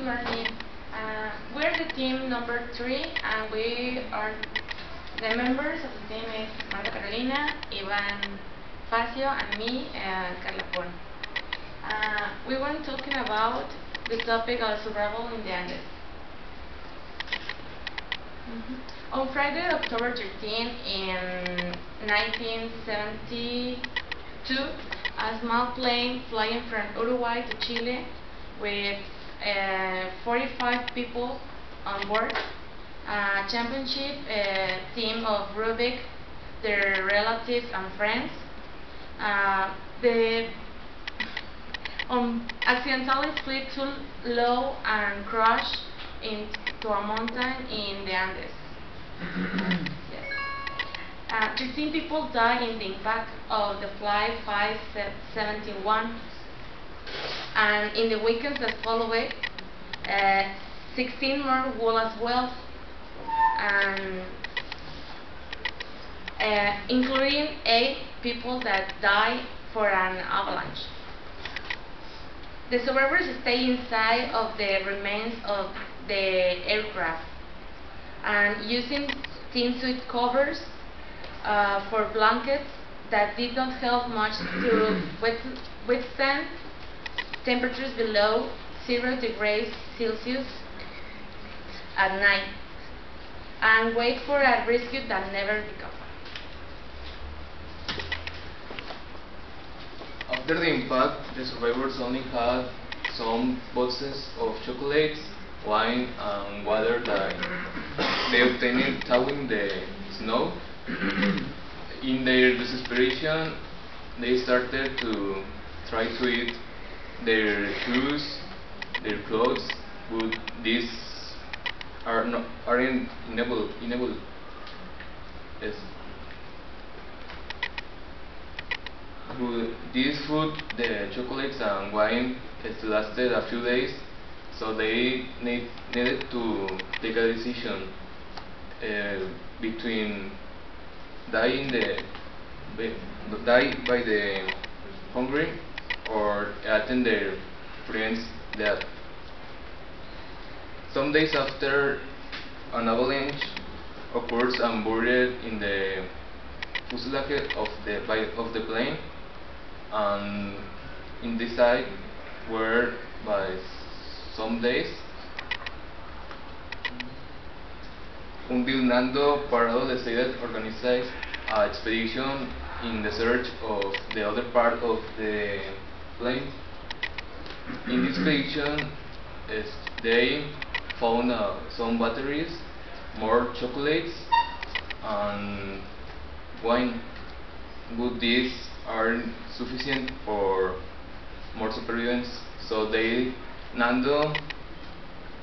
morning. We're the team number 3, and we are the members of the team is Marta Carolina, Ivan Facio, and me, Carla Pon. We were talking about the topic of survival in the Andes. On Friday, October 13, in 1972, a small plane flying from Uruguay to Chile with 45 people on board, a championship team of Rubik, their relatives and friends. They accidentally slid too low and crashed into a mountain in the Andes. Yes. 13 people died in the impact of the flight 571, and in the weekends that followed, 16 more will as well, and including 8 people that died for an avalanche. The survivors stay inside of the remains of the aircraft and using thin suit covers for blankets that did not help much to withstand temperatures below 0 degrees Celsius at night, and wait for a rescue that never recovered. After the impact, the survivors only had some boxes of chocolates, wine, and water that they obtained thawing the snow. In their desperation, they started to try to eat their shoes, their clothes, but these aren't enable. Yes. But this food, the chocolates and wine, it lasted a few days, so they needed to take a decision between die by the hungry or attend their friends' death. Some days after, an avalanche occurs and buried in the fuselage of the plane, and in this side were by some days until Nando Parado decided to organize an expedition in the search of the other part of the plane. In this expedition, they found some batteries, more chocolates, and wine, but these aren't sufficient for more supervivients. So Nando,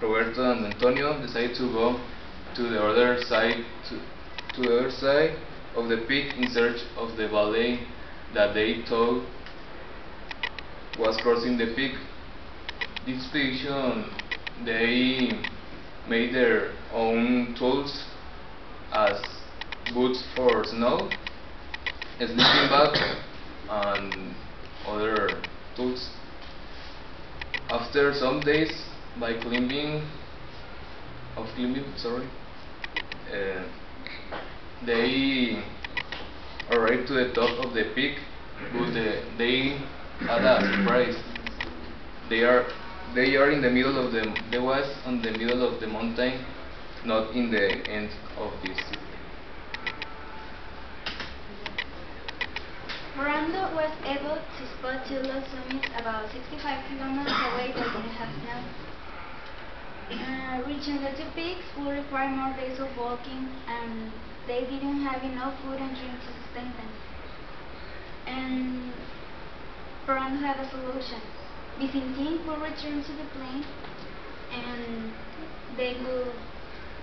Roberto, and Antonio decided to go to the other side of the peak in search of the valley that they thought was crossing the peak. This expedition, they made their own tools as boots for snow, a sleeping bag, and other tools. After some days by climbing, they arrived to the top of the peak, but they had a surprise. They are in the middle of they was on the middle of the mountain, not in the end of this. Miranda was able to spot two low summits about 65 kilometers away that didn't have snow. Reaching the two peaks would require more days of walking, and they didn't have enough food and drink to sustain them. And Miranda had a solution. Vicentin would return to the plane, and they would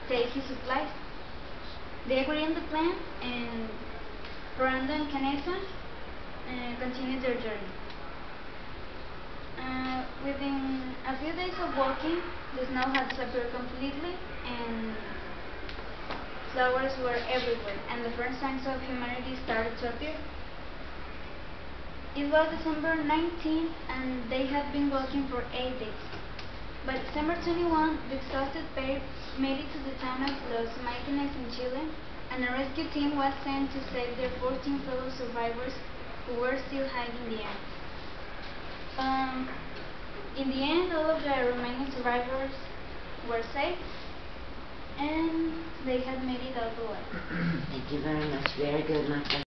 take his supplies. They agreed on the plan, and Miranda and Canessa continued their journey. Within a few days of walking, the snow had disappeared completely, and flowers were everywhere, and the first signs of humanity started to appear. It was December 19th, and they had been walking for 8 days. By December 21, the exhausted pair made it to the town of Los Maiquenes in Chile, and a rescue team was sent to save their 14 fellow survivors who were still hiding there. In the end, all of the remaining survivors were saved, and they had made it out alive. Thank you very much. Very good, my friend.